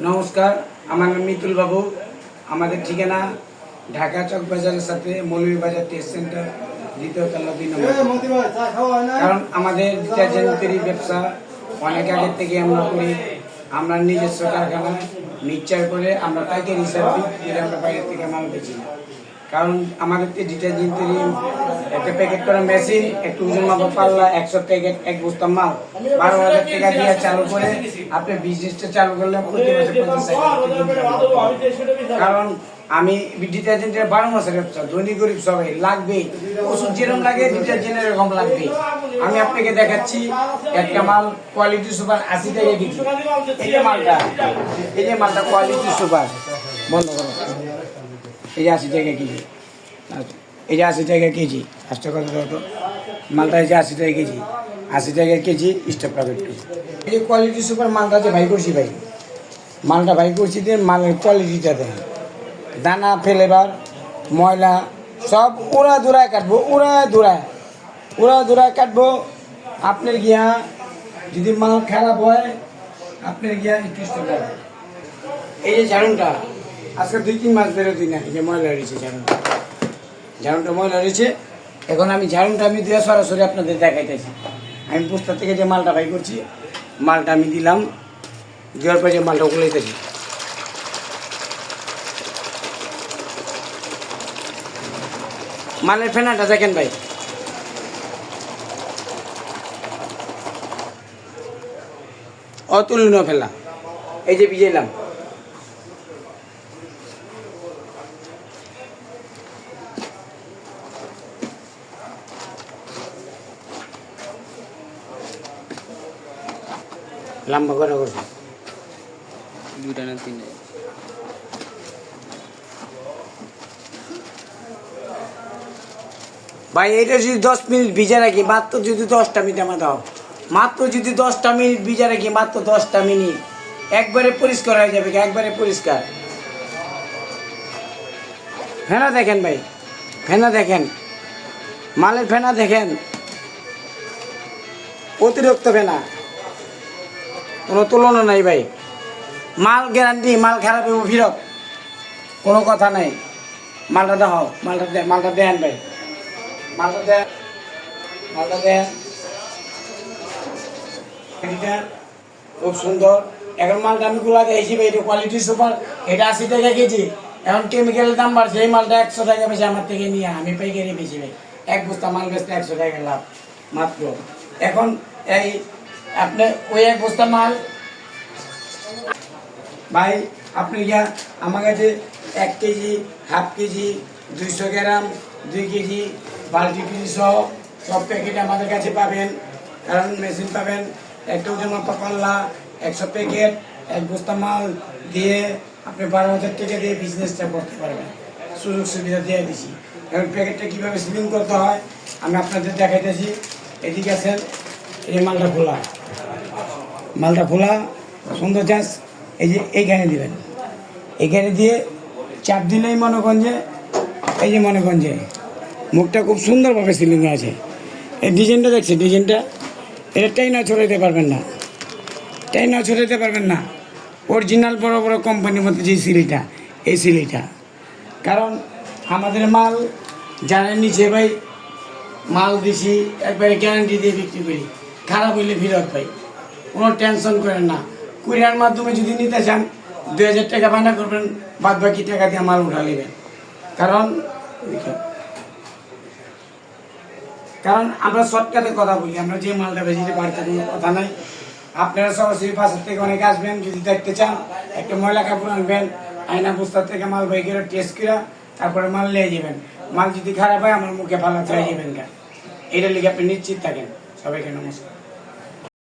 নমস্কার, আমার নাম মিতুল বাবু। আমাদের ঠিকানা ঢাকা চক বাজারের সাথে মৌলভীবাজার টেস্ট সেন্টার, দ্বিতীয় তলা 2 নম্বর। কারণ আমাদের ডিটারজেন্ট তৈরি ব্যবসা অনেক আগের থেকে আমরা করি। আমরা নিজস্ব কারখানায় মিক্সচার করে আমরা পাইকারি হিসাবে দিই, আমরা বাইরের থেকে মাল বেচি না। কারণ আমাদের ডিটারজেন্ট তৈরি একটা প্যাকেট করা মেশিন, একটু ওজন মাপা পাল্লা, 100 প্যাকেট, এক বস্তা মাল 12,000 টাকা দিয়ে চালু করে আপনি বিজনেসটা চালু করলে প্রতি বছর 50,000 কারণ আমি ডিটারজেন্টের 12 মাসের ব্যবসা, ধনী গরিব সবাই লাগবে। ওষুধ যেরকম লাগে ডিটারজেন্টের এরকম লাগবে। আমি আপনাকে দেখাচ্ছি একটা মাল কোয়ালিটি সুপার 80 টাকা কেজি। এই যে মালটা কোয়ালিটি সুপার, বন্ধ করো। এই যে 80 টাকা কেজি, এই যে 80 টাকা কেজি, আস্তে কথা তো মালটা এই যে 80 টাকা কেজি, 80 টাকা কেজি স্টপ প্যাকেট। এই যে কোয়ালিটি সুপার মালটা যে ভাই করছি, ভাই মালটা ভাই করছি দিয়ে মালের কোয়ালিটিটা দেন, দানা ফেলেবার ময়লা সব উড়া ধুরায় কাটবো, উড়া ধুরায় কাটবো। আপনার গিয়া যদি মাল খারাপ হয় আপনার গিয়া একটু স্টপ লাগবে। এই যে ঝাড়ুনটা আজকে 2-3 মাস ধরে দিই না, এই যে ময়লা রয়েছে ঝাড়ুনটা ময়লা রয়েছে। এখন আমি ঝাড়ুনটা আমি দিয়ে সরাসরি আপনাদের দেখাইতেছি। আমি পোস্টার থেকে যে মালটা বাই করছি, মালটা আমি দিলাম, দেওয়ার পরে যে মালটা উগলাইতেছি। মালের ফেনাটা দেখেন ভাই, অতুলনীয় ফেলা। এই যে ভিজাইলাম, লম্বা করে করছি 2টা না 3টা। ভাই এটা যদি 10 মিনিট ভিজা রাখি, মাত্র যদি 10টা মিনিট আমার দাও, মাত্র যদি 10টা মিনিট ভিজা রাখি, মাত্র 10টা মিনিট একবারে পরিষ্কার হয়ে যাবে, একবারে পরিষ্কার। ফেনা দেখেন ভাই, ফেনা দেখেন, মালের ফেনা দেখেন, অতিরিক্ত ফেনা, কোনো তুলনা নাই ভাই। মাল গ্যারান্টি, মাল খারাপ এবং ফিরত, কোনো কথা নাই। মালটা দাও, মালটা দেন ভাই, মালটা দেন। এটা খুব সুন্দর। এখন মালটা আমি গুলা দিয়েছি ভাই, এটা কোয়ালিটি সুপার, এটা 80 টাকা কেজি। এখন কেমিক্যালের দাম বাড়ছে, এই মালটা 100 টাকা বেশি আমার থেকে নিয়ে আমি পাইকারি বেশি ভাই। এক বস্তা মাল বেচতে 100 টাকা লাভ মাত্র। এখন এই আপনি ওই এক বস্তা মাল ভাই, আপনি গিয়া আমার কাছে 1 কেজি, হাফ কেজি, 200 গ্রাম, 2 কেজি, বালতি কেজি সব প্যাকেট আমাদের কাছে পাবেন। কারণ মেশিন পাবেন, একটা ওজন মাপা পাল্লা, 100 প্যাকেট, এক বস্তা মাল দিয়ে আপনি 12,000 টাকা দিয়ে বিজনেসটা করতে পারবেন। সুযোগ সুবিধা দিয়ে দিছি। এখন প্যাকেটটা কীভাবে সিলিং করতে হয় আমি আপনাদের দেখাইতেছি। এদিকে আছেন, এই মালটা খোলা সুন্দর চাষ। এই যে এইখানে দিবেন, এইখানে দিয়ে চাপ দিলেই মনে করেন যে এই যে মনে করেন যে মুখটা খুব সুন্দরভাবে সিলিং আছে। এই ডিজাইনটা দেখছি, ডিজাইনটা এটা টাইনা ছড়াইতে পারবেন না, অরিজিনাল বড় বড় কোম্পানির মধ্যে যে সিলিটা, এই সিলিটা। কারণ আমাদের মাল যারা নিচে ভাই মাল দিছি একবারে গ্যারান্টি দিয়ে বিক্রি করি, খারাপ হইলে ফেরত পাই, কোনো টেনশন করেন না। কুরিয়ার মাধ্যমে যদি নিতে চান 2,000 টাকা বায়না করবেন, বাদ বাকি টাকা দিয়ে মাল উঠা নেবেন। কারণ আমরা শর্টকাটে কথা বলি, আমরা যে মালটা বেশি বাড়তে কোনো কথা নাই। আপনারা সরাসরি পাশের থেকে অনেকে আসবেন, যদি দেখতে চান একটা ময়লা কাপড় আনবেন, আয়না বস্তার থেকে মাল বই করে টেস্ট করে তারপরে মাল নিয়ে যাবেন। মাল যদি খারাপ হয় আমার মুখে ফালাতে হয়ে যাবেন, এটা লিখে আপনি নিশ্চিত থাকেন। সবাইকে নমস্কার।